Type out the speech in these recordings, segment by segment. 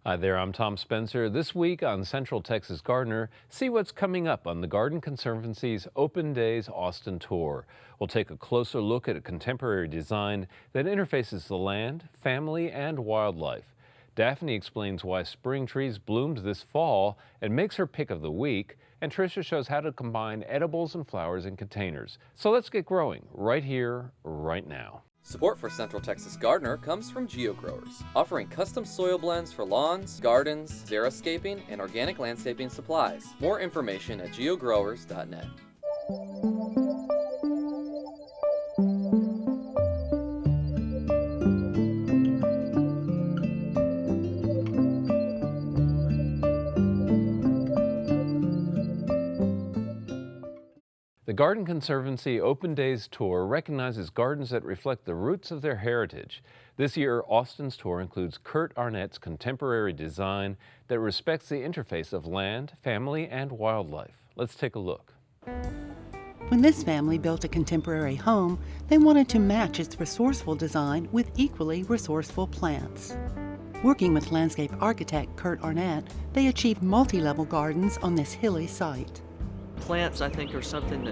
Hi there, I'm Tom Spencer. This week on Central Texas Gardener, see what's coming up on the Garden Conservancy's Open Days Austin Tour. We'll take a closer look at a contemporary design that interfaces the land, family, and wildlife. Daphne explains why spring trees bloomed this fall and makes her pick of the week, and Trisha shows how to combine edibles and flowers in containers. So let's get growing right here, right now. Support for Central Texas Gardener comes from GeoGrowers, offering custom soil blends for lawns, gardens, xeriscaping, and organic landscaping supplies. More information at geogrowers.net. The Garden Conservancy Open Days Tour recognizes gardens that reflect the roots of their heritage. This year, Austin's tour includes Curt Arnette's contemporary design that respects the interface of land, family, and wildlife. Let's take a look. When this family built a contemporary home, they wanted to match its resourceful design with equally resourceful plants. Working with landscape architect Curt Arnette, they achieved multi-level gardens on this hilly site. Plants, I think, are something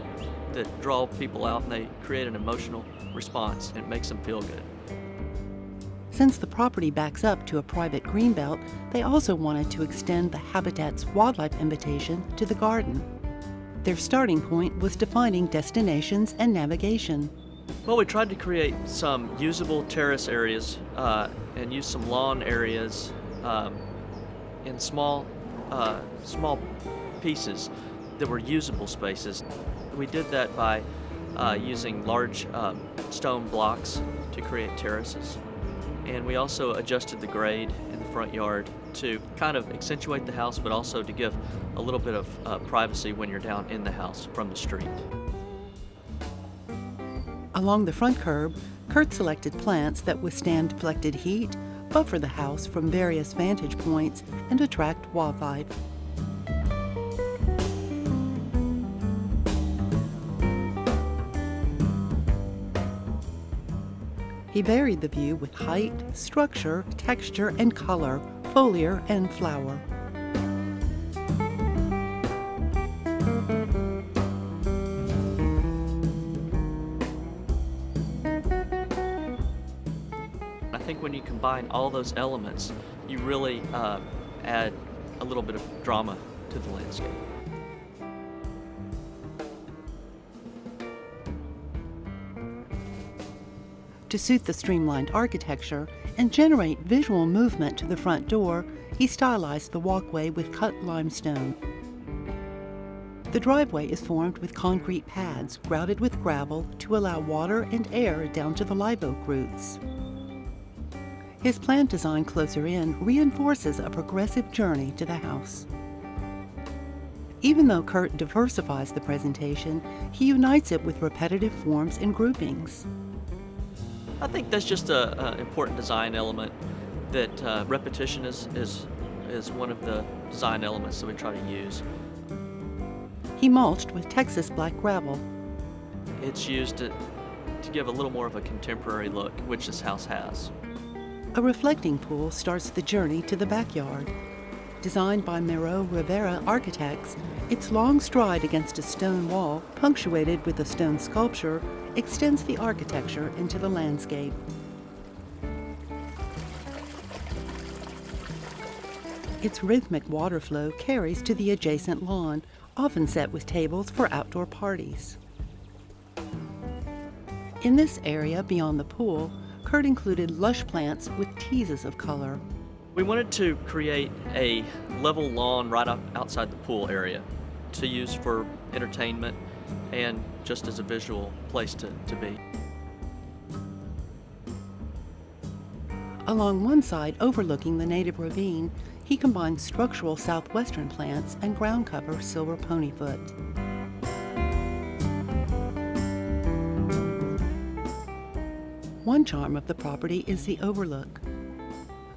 that draw people out, and they create an emotional response, and it makes them feel good. Since the property backs up to a private greenbelt, they also wanted to extend the habitat's wildlife invitation to the garden. Their starting point was defining destinations and navigation. Well, we tried to create some usable terrace areas and use some lawn areas in small pieces that were usable spaces. We did that by using large stone blocks to create terraces. And we also adjusted the grade in the front yard to kind of accentuate the house, but also to give a little bit of privacy when you're down in the house from the street. Along the front curb, Curt selected plants that withstand deflected heat, buffer the house from various vantage points, and attract wildlife. He varied the view with height, structure, texture, and color, foliar and flower. I think when you combine all those elements, you really add a little bit of drama to the landscape. To suit the streamlined architecture and generate visual movement to the front door, he stylized the walkway with cut limestone. The driveway is formed with concrete pads grouted with gravel to allow water and air down to the live oak roots. His plant design closer in reinforces a progressive journey to the house. Even though Curt diversifies the presentation, he unites it with repetitive forms and groupings. I think that's just an important design element, that repetition is one of the design elements that we try to use. He mulched with Texas black gravel. It's used to give a little more of a contemporary look, which this house has. A reflecting pool starts the journey to the backyard. Designed by Miro Rivera Architects, its long stride against a stone wall, punctuated with a stone sculpture, extends the architecture into the landscape. Its rhythmic water flow carries to the adjacent lawn, often set with tables for outdoor parties. In this area beyond the pool, Curt included lush plants with teases of color. We wanted to create a level lawn right outside the pool area to use for entertainment and just as a visual place to be. Along one side overlooking the native ravine, he combined structural southwestern plants and ground cover silver ponyfoot. One charm of the property is the overlook,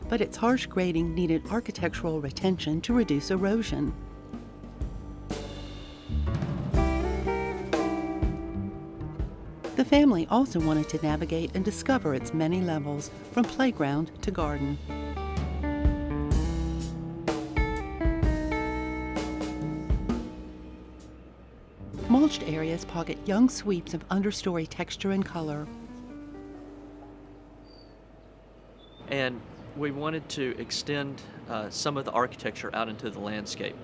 but its harsh grading needed architectural retention to reduce erosion. The family also wanted to navigate and discover its many levels, from playground to garden. mulched areas pocket young sweeps of understory texture and color. And we wanted to extend some of the architecture out into the landscape.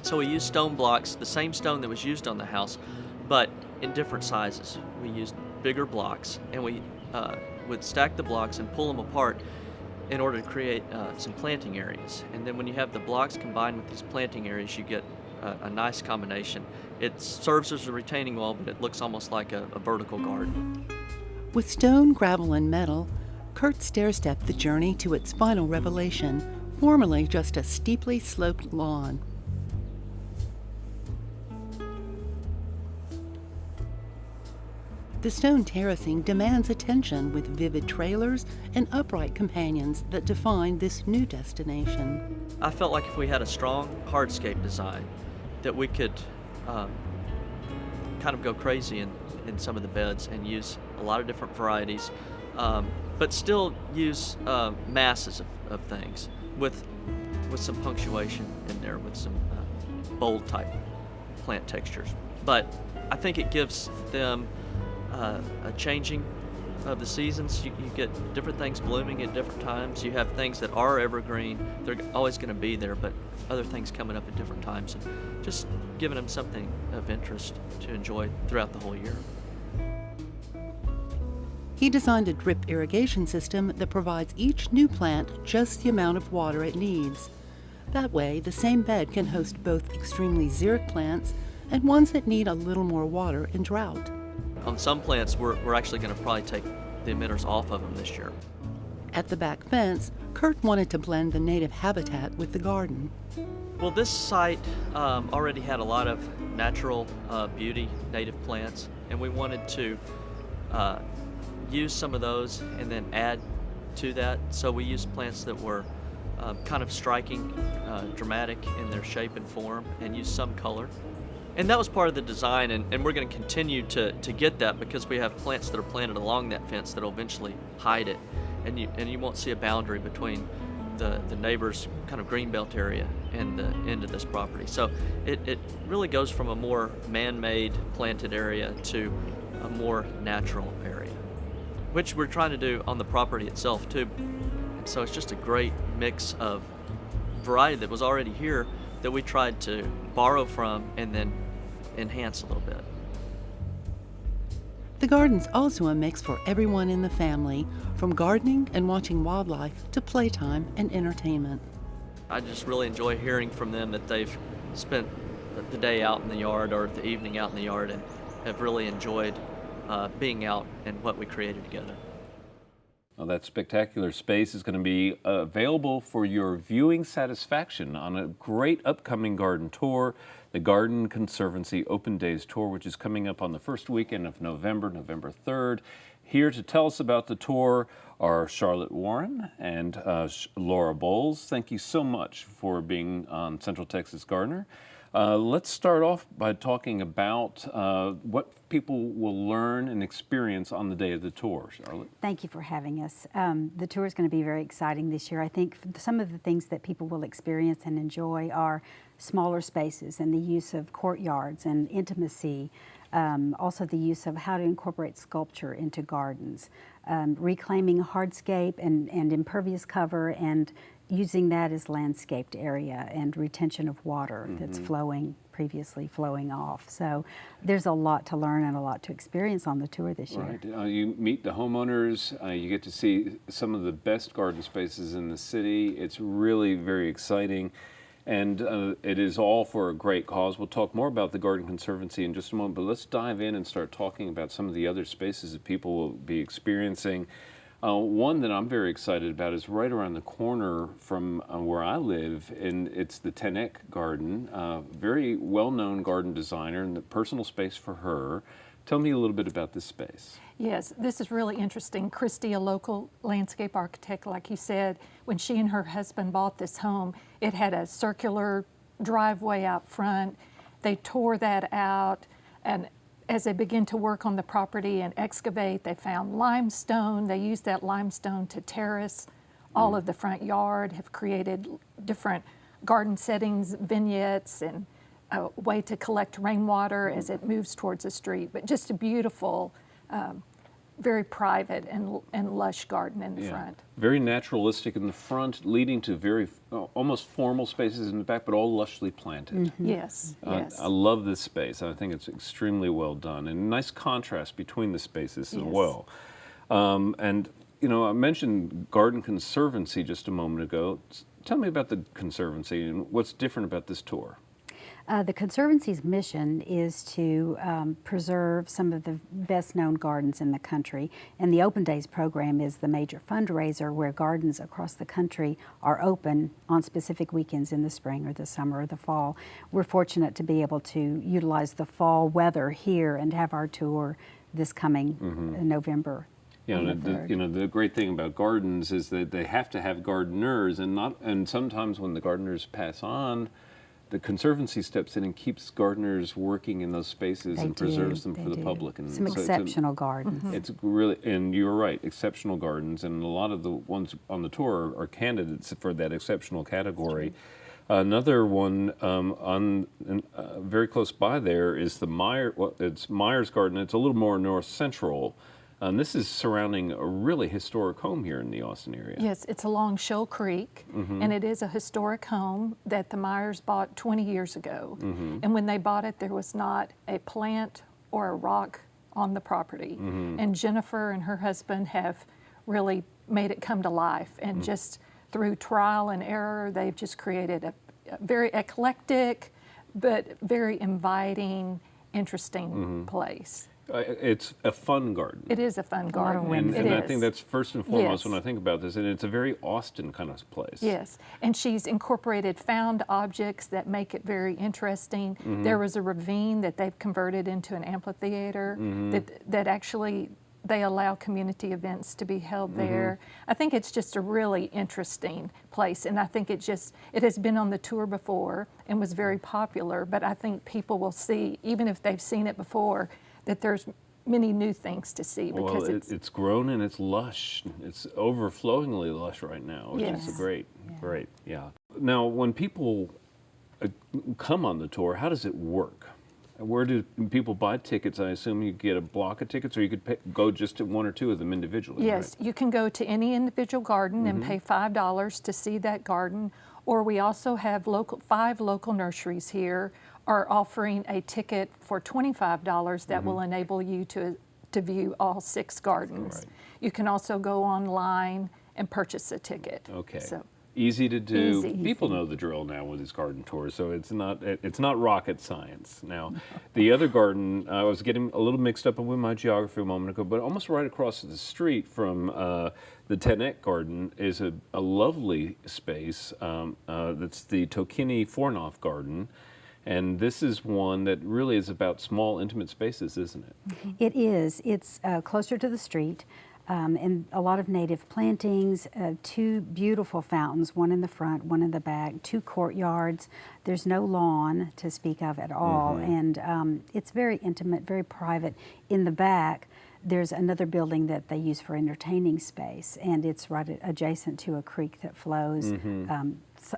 So we used stone blocks, the same stone that was used on the house, but in different sizes. We used bigger blocks, and we would stack the blocks and pull them apart in order to create some planting areas. And then when you have the blocks combined with these planting areas, you get a nice combination. It serves as a retaining wall, but it looks almost like a vertical garden. With stone, gravel, and metal, Curt stair-stepped the journey to its final revelation, formerly just a steeply sloped lawn. The stone terracing demands attention with vivid trailers and upright companions that define this new destination. I felt like if we had a strong hardscape design, that we could kind of go crazy in some of the beds and use a lot of different varieties, but still use masses of things with some punctuation in there, with some bold type plant textures. But I think it gives them a changing of the seasons. You get different things blooming at different times. You have things that are evergreen, they're always going to be there, but other things coming up at different times, and just giving them something of interest to enjoy throughout the whole year. He designed a drip irrigation system that provides each new plant just the amount of water it needs. That way, the same bed can host both extremely xeric plants and ones that need a little more water in drought. On some plants, we're actually going to probably take the emitters off of them this year. At the back fence, Curt wanted to blend the native habitat with the garden. Well, this site already had a lot of natural beauty, native plants, and we wanted to use some of those and then add to that. So we used plants that were kind of striking, dramatic in their shape and form, and used some color. And that was part of the design, and we're going to continue to get that, because we have plants that are planted along that fence that will eventually hide it, and you won't see a boundary between the neighbor's kind of greenbelt area and the end of this property. So it really goes from a more man-made planted area to a more natural area, which we're trying to do on the property itself too. And so it's just a great mix of variety that was already here that we tried to borrow from and then enhance a little bit. The garden's also a mix for everyone in the family, from gardening and watching wildlife to playtime and entertainment. I just really enjoy hearing from them that they've spent the day out in the yard or the evening out in the yard and have really enjoyed being out and what we created together. Well, that spectacular space is going to be available for your viewing satisfaction on a great upcoming garden tour, the Garden Conservancy Open Days Tour, which is coming up on the first weekend of November, November 3rd. Here to tell us about the tour are Charlotte Warren and Laura Bohls. Thank you so much for being on Central Texas Gardener. Let's start off by talking about what people will learn and experience on the day of the tour. Charlotte? Thank you for having us. The tour is going to be very exciting this year. I think some of the things that people will experience and enjoy are smaller spaces and the use of courtyards and intimacy, also the use of how to incorporate sculpture into gardens, reclaiming hardscape and impervious cover and using that as landscaped area and retention of water that's previously flowing off. So there's a lot to learn and a lot to experience on the tour this year. Right. You meet the homeowners, you get to see some of the best garden spaces in the city. It's really very exciting, and it is all for a great cause. We'll talk more about the Garden Conservancy in just a moment, but let's dive in and start talking about some of the other spaces that people will be experiencing. One that I'm very excited about is right around the corner from where I live, and it's the Tenek Garden. Very well-known garden designer, and the personal space for her. Tell me a little bit about this space. Yes, this is really interesting. Christy, a local landscape architect, like you said, when she and her husband bought this home, it had a circular driveway out front. They tore that out, and as they began to work on the property and excavate, they found limestone. They used that limestone to terrace all of the front yard, have created different garden settings, vignettes, and a way to collect rainwater as it moves towards the street, but just a beautiful, very private and lush garden in the front. Very naturalistic in the front, leading to very almost formal spaces in the back, but all lushly planted. Yes, yes. I love this space. I think it's extremely well done, and nice contrast between the spaces as well. And you know, I mentioned Garden Conservancy just a moment ago. Tell me about the Conservancy and what's different about this tour. The Conservancy's mission is to preserve some of the best-known gardens in the country, and the Open Days program is the major fundraiser where gardens across the country are open on specific weekends in the spring or the summer or the fall. We're fortunate to be able to utilize the fall weather here and have our tour this coming November. You know, the great thing about gardens is that they have to have gardeners, and sometimes when the gardeners pass on, the Conservancy steps in and keeps gardeners working in those spaces and preserves them for the public. And some exceptional gardens. It's really, and you're right, exceptional gardens, and a lot of the ones on the tour are candidates for that exceptional category. Another one very close by there is the it's Myers Garden. It's a little more north central. And this is surrounding a really historic home here in the Austin area. Yes, it's along Shoal Creek, and it is a historic home that the Myers bought 20 years ago. And when they bought it, there was not a plant or a rock on the property. And Jennifer and her husband have really made it come to life. And just through trial and error, they've just created a very eclectic, but very inviting, interesting place. It's a fun garden. It is a fun garden. And I think that's first and foremost when I think about this, and it's a very Austin kind of place. Yes, and she's incorporated found objects that make it very interesting. There was a ravine that they've converted into an amphitheater that actually they allow community events to be held there. I think it's just a really interesting place, and I think it has been on the tour before and was very popular, but I think people will see, even if they've seen it before, that there's many new things to see because it's grown and it's lush. It's overflowingly lush right now, which is great. Now, when people come on the tour, how does it work? Where do people buy tickets? I assume you get a block of tickets, or you could go just to one or two of them individually. Yes, right? You can go to any individual garden and pay $5 to see that garden, or we also have 5 local nurseries here are offering a ticket for $25 that will enable you to view all 6 gardens. Right. You can also go online and purchase a ticket. Okay. So, easy to do. Easy. People know the drill now with these garden tours, so it's not rocket science. Now, the other garden, I was getting a little mixed up with my geography a moment ago, but almost right across the street from the Arnette Garden is a lovely space. That's the Tokini Fornoff Garden. And this is one that really is about small, intimate spaces, isn't it? It is. It's closer to the street, and a lot of native plantings, 2 beautiful fountains, one in the front, one in the back, 2 courtyards. There's no lawn to speak of at all, and it's very intimate, very private. In the back, there's another building that they use for entertaining space, and it's right adjacent to a creek that flows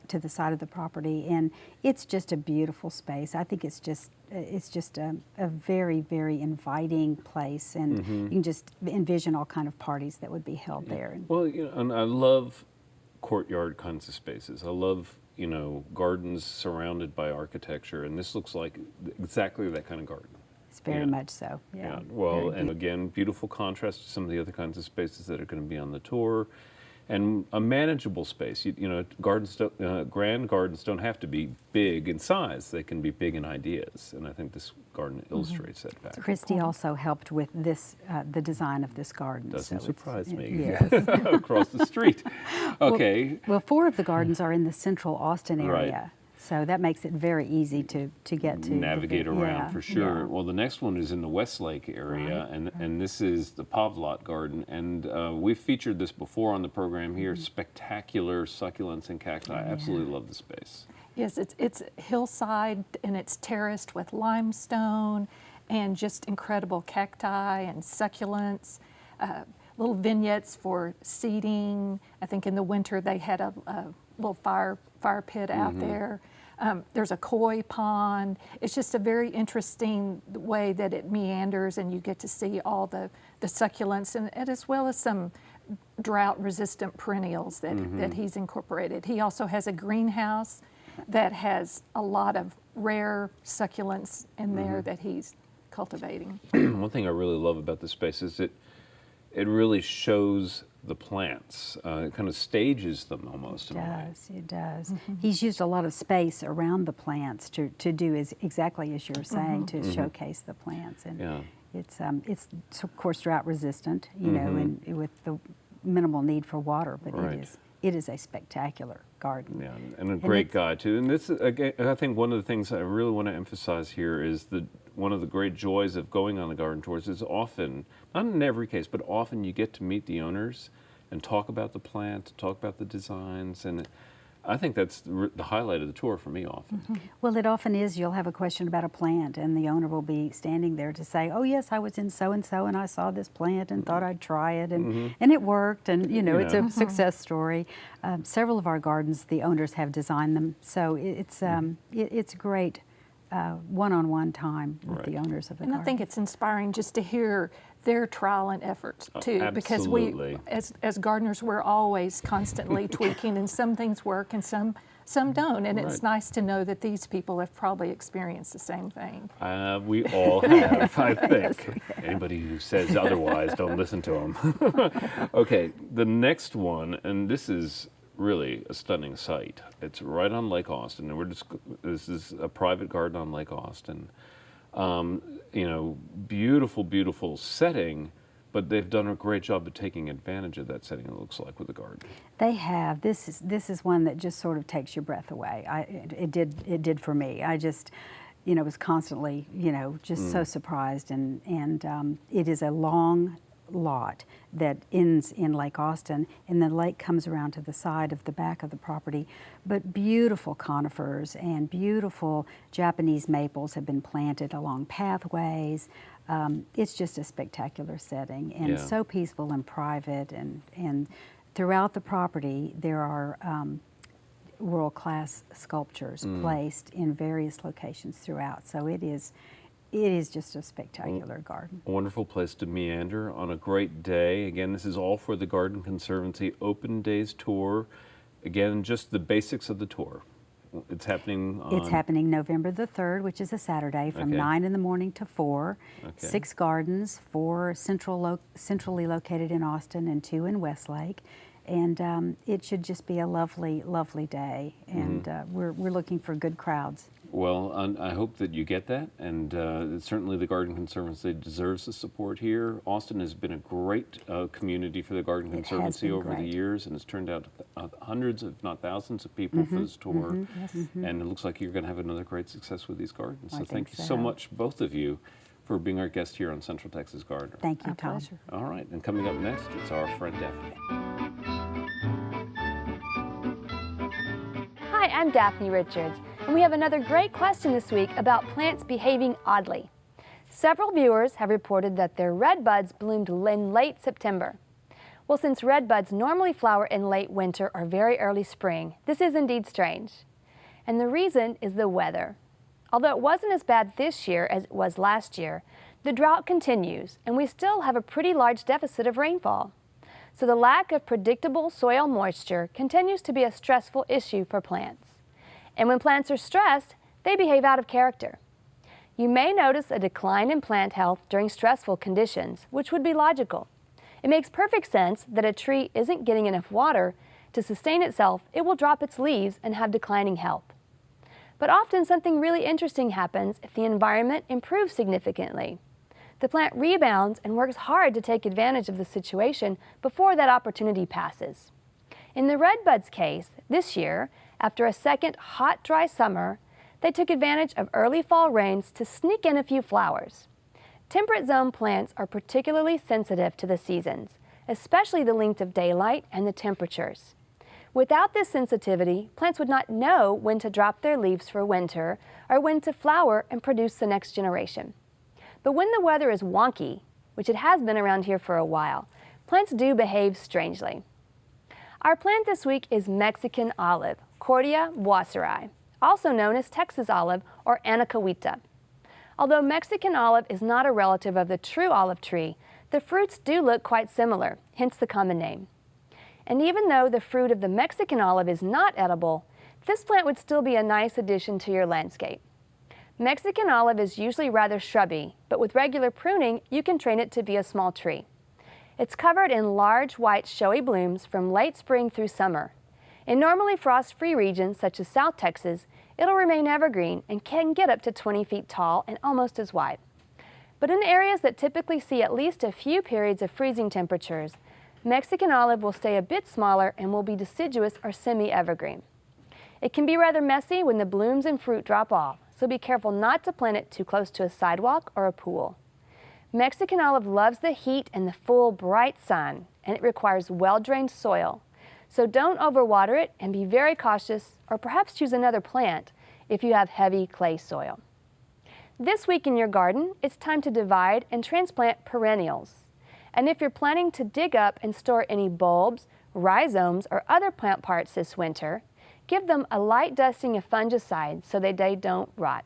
to the side of the property, and it's just a beautiful space. I think it's just a very, very inviting place, and you can just envision all kind of parties that would be held there. Well, and I love courtyard kinds of spaces. I love, gardens surrounded by architecture, and this looks like exactly that kind of garden. It's very much so. Yeah. Well, and again, beautiful contrast to some of the other kinds of spaces that are going to be on the tour. And a manageable space. Grand gardens don't have to be big in size. They can be big in ideas. And I think this garden illustrates that fact. Christy also helped with this, the design of this garden. Doesn't surprise me. Yes. Across the street. Okay. Well, 4 of the gardens are in the central Austin area. Right. So that makes it very easy to get to. Navigate around for sure. Yeah. Well, the next one is in the Westlake area, and this is the Pavlot Garden. And we've featured this before on the program here. Spectacular succulents and cacti. I absolutely love the space. Yes, it's hillside and it's terraced with limestone and just incredible cacti and succulents. Little vignettes for seating. I think in the winter they had a little fire pit out there. There's a koi pond. It's just a very interesting way that it meanders, and you get to see all the succulents, and as well as some drought-resistant perennials that he's incorporated. He also has a greenhouse that has a lot of rare succulents in there that he's cultivating. One thing I really love about this space is it really shows the plants. It kind of stages them almost. It does. He's used a lot of space around the plants to do exactly as you're saying, to showcase the plants. And it's of course drought resistant, you know, and with the minimal need for water, but it is a spectacular garden. Yeah, and a great guy too. And this, again, I think one of the things I really want to emphasize here is one of the great joys of going on the garden tours is often, not in every case, but often you get to meet the owners and talk about the plant, talk about the designs, and I think that's the highlight of the tour for me often. Well, it often is. You'll have a question about a plant, and the owner will be standing there to say, "Oh yes, I was in so-and-so, and I saw this plant and thought I'd try it, and it worked," and you know, it's a success story. Several of our gardens, the owners have designed them, so it's great one-on-one time with the owners of the garden. And I think it's inspiring just to hear their trial and efforts too, because we, as gardeners, we're always constantly tweaking, and some things work and some don't, and it's nice to know that these people have probably experienced the same thing. We all have, I think. Anybody who says otherwise, don't listen to them. Okay, the next one, and this is really a stunning site. It's right on Lake Austin, and this is a private garden on Lake Austin. You know, beautiful, beautiful setting, but they've done a great job of taking advantage of that setting, it looks like, with the garden. They have. This is one that just sort of takes your breath away. It did for me. I just, you know, was constantly, you know, just so surprised, and it is a long lot that ends in Lake Austin, and the lake comes around to the side of the back of the property. But beautiful conifers and beautiful Japanese maples have been planted along pathways. It's just a spectacular setting, and so peaceful and private, and throughout the property there are world-class sculptures placed in various locations throughout. So it is just a spectacular garden. A wonderful place to meander on a great day. Again, this is all for the Garden Conservancy Open Days Tour. Again, just the basics of the tour. It's happening on... It's happening November the 3rd, which is a Saturday, from 9 in the morning to 4. 6 gardens, 4 centrally located in Austin and 2 in Westlake. And it should just be a lovely, lovely day. And we're looking for good crowds. Well, I hope that you get that, and certainly the Garden Conservancy deserves the support here. Austin has been a great community for the Garden Conservancy over the years, and it's turned out hundreds, if not thousands, of people for this tour. And it looks like you're going to have another great success with these gardens. So thank you so much, both of you, for being our guest here on Central Texas Gardener. Thank you, Tom. Pleasure. All right, and coming up next, it's our friend Daphne. Hi, I'm Daphne Richards, and we have another great question this week about plants behaving oddly. Several viewers have reported that their red buds bloomed in late September. Well, since red buds normally flower in late winter or very early spring, this is indeed strange. And the reason is the weather. Although it wasn't as bad this year as it was last year, the drought continues, and we still have a pretty large deficit of rainfall. So the lack of predictable soil moisture continues to be a stressful issue for plants. And when plants are stressed, they behave out of character. You may notice a decline in plant health during stressful conditions, which would be logical. It makes perfect sense that a tree isn't getting enough water. To sustain itself, it will drop its leaves and have declining health. But often something really interesting happens if the environment improves significantly. The plant rebounds and works hard to take advantage of the situation before that opportunity passes. In the redbud's case, this year, after a second hot, dry summer, they took advantage of early fall rains to sneak in a few flowers. Temperate zone plants are particularly sensitive to the seasons, especially the length of daylight and the temperatures. Without this sensitivity, plants would not know when to drop their leaves for winter or when to flower and produce the next generation. But when the weather is wonky, which it has been around here for a while, plants do behave strangely. Our plant this week is Mexican olive, Cordia boissieri, also known as Texas olive or anacahuita. Although Mexican olive is not a relative of the true olive tree, the fruits do look quite similar, hence the common name. And even though the fruit of the Mexican olive is not edible, this plant would still be a nice addition to your landscape. Mexican olive is usually rather shrubby, but with regular pruning, you can train it to be a small tree. It's covered in large white showy blooms from late spring through summer. In normally frost-free regions such as South Texas, it'll remain evergreen and can get up to 20 feet tall and almost as wide. But in areas that typically see at least a few periods of freezing temperatures, Mexican olive will stay a bit smaller and will be deciduous or semi-evergreen. It can be rather messy when the blooms and fruit drop off, so be careful not to plant it too close to a sidewalk or a pool. Mexican olive loves the heat and the full, bright sun, and it requires well-drained soil. So don't overwater it and be very cautious, or perhaps choose another plant if you have heavy clay soil. This week in your garden, it's time to divide and transplant perennials. And if you're planning to dig up and store any bulbs, rhizomes, or other plant parts this winter, give them a light dusting of fungicides so that they don't rot.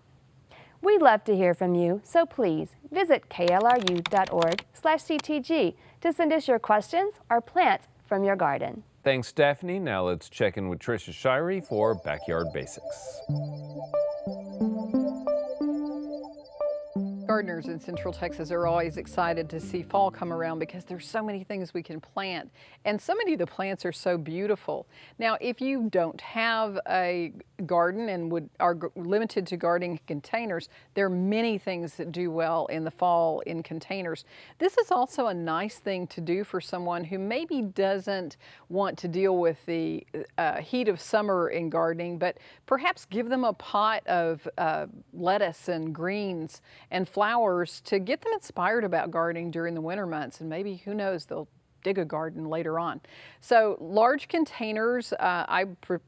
We'd love to hear from you, so please visit klru.org/ctg to send us your questions or plants from your garden. Thanks, Daphne. Now let's check in with Trisha Shirey for Backyard Basics. Gardeners in Central Texas are always excited to see fall come around because there's so many things we can plant, and so many of the plants are so beautiful. Now, if you don't have a garden and are limited to gardening containers, there are many things that do well in the fall in containers. This is also a nice thing to do for someone who maybe doesn't want to deal with the heat of summer in gardening, but perhaps give them a pot of lettuce and greens and flowers to get them inspired about gardening during the winter months, and maybe, who knows, they'll dig a garden later on. So large containers, I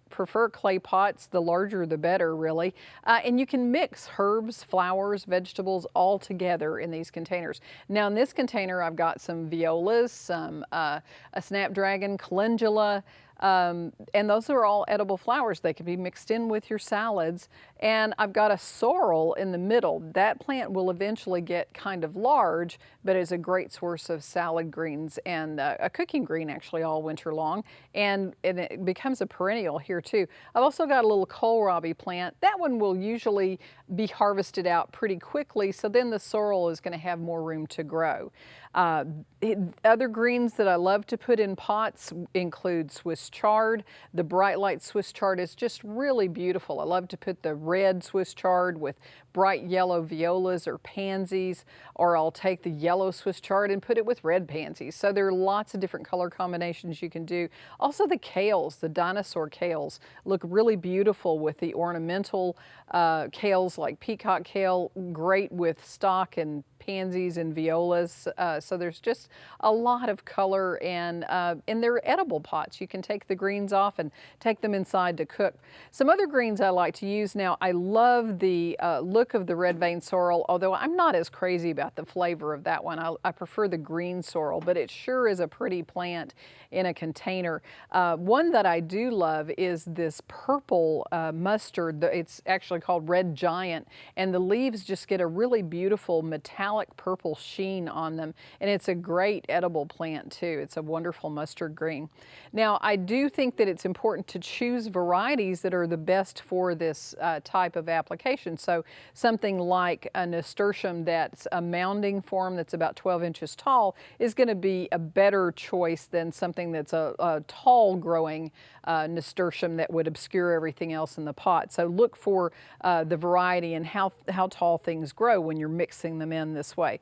prefer clay pots. The larger the better, really. And you can mix herbs, flowers, vegetables all together in these containers. Now in this container I've got some violas, some a snapdragon, calendula, and those are all edible flowers. They can be mixed in with your salads. And I've got a sorrel in the middle. That plant will eventually get kind of large, but is a great source of salad greens and a cooking green actually all winter long. And it becomes a perennial here too. I've also got a little kohlrabi plant. That one will usually be harvested out pretty quickly, so then the sorrel is going to have more room to grow. Other greens that I love to put in pots include Swiss chard. The bright light Swiss chard is just really beautiful. I love to put the red Swiss chard with bright yellow violas or pansies, or I'll take the yellow Swiss chard and put it with red pansies. So there are lots of different color combinations you can do. Also the kales, the dinosaur kales, look really beautiful with the ornamental kales like peacock kale, great with stock and pansies and violas. So there's just a lot of color, and they're edible pots. You can take the greens off and take them inside to cook. Some other greens I like to use now, I love the look of the red vein sorrel, although I'm not as crazy about the flavor of that one. I prefer the green sorrel, but it sure is a pretty plant in a container. One that I do love is this purple mustard. It's actually called red giant, and the leaves just get a really beautiful metallic purple sheen on them, and it's a great edible plant too. It's a wonderful mustard green. Now I do think that it's important to choose varieties that are the best for this type of application. So something like a nasturtium that's a mounding form that's about 12 inches tall is going to be a better choice than something that's a tall growing nasturtium that would obscure everything else in the pot. So look for the variety and how tall things grow when you're mixing them in this way.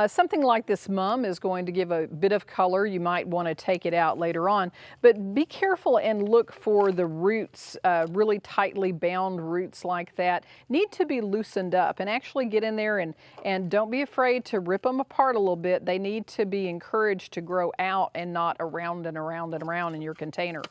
Something like this mum is going to give a bit of color. You might want to take it out later on, but be careful and look for the roots, really tightly bound roots like that need to be loosened up, and actually get in there and don't be afraid to rip them apart a little bit. They need to be encouraged to grow out and not around and around and around in your container.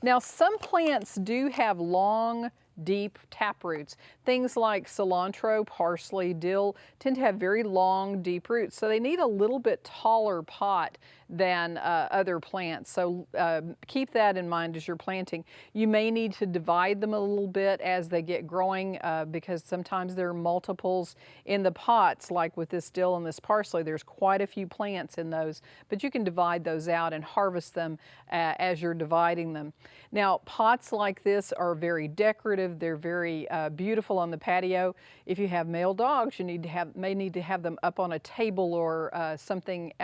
Now some plants do have long, deep tap roots. Things like cilantro, parsley, dill tend to have very long, deep roots, so they need a little bit taller pot than other plants. So keep that in mind as you're planting. You may need to divide them a little bit as they get growing because sometimes there are multiples in the pots, like with this dill and this parsley. There's quite a few plants in those, but you can divide those out and harvest them as you're dividing them. Now, pots like this are very decorative. They're very beautiful on the patio. If you have male dogs, you may need to have them up on a table or something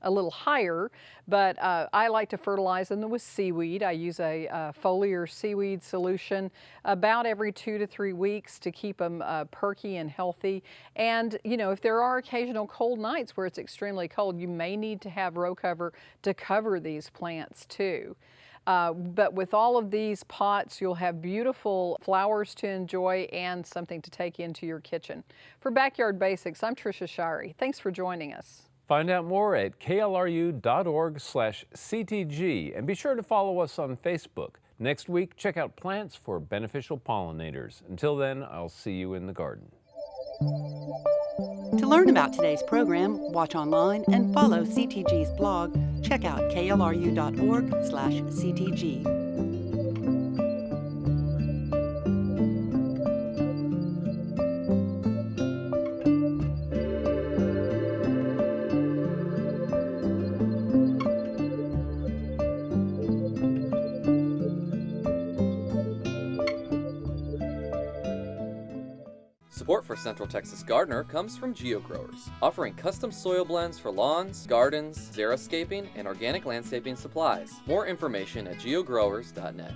a little higher, but I like to fertilize them with seaweed. I use a foliar seaweed solution about every 2 to 3 weeks to keep them perky and healthy. And you know, if there are occasional cold nights where it's extremely cold, you may need to have row cover to cover these plants too. But with all of these pots, you'll have beautiful flowers to enjoy and something to take into your kitchen. For Backyard Basics, I'm Trisha Shirey. Thanks for joining us. Find out more at klru.org/CTG and be sure to follow us on Facebook. Next week, check out plants for beneficial pollinators. Until then, I'll see you in the garden. To learn about today's program, watch online and follow CTG's blog. Check out klru.org/CTG. Support for Central Texas Gardener comes from GeoGrowers, offering custom soil blends for lawns, gardens, xeriscaping, and organic landscaping supplies. More information at geogrowers.net.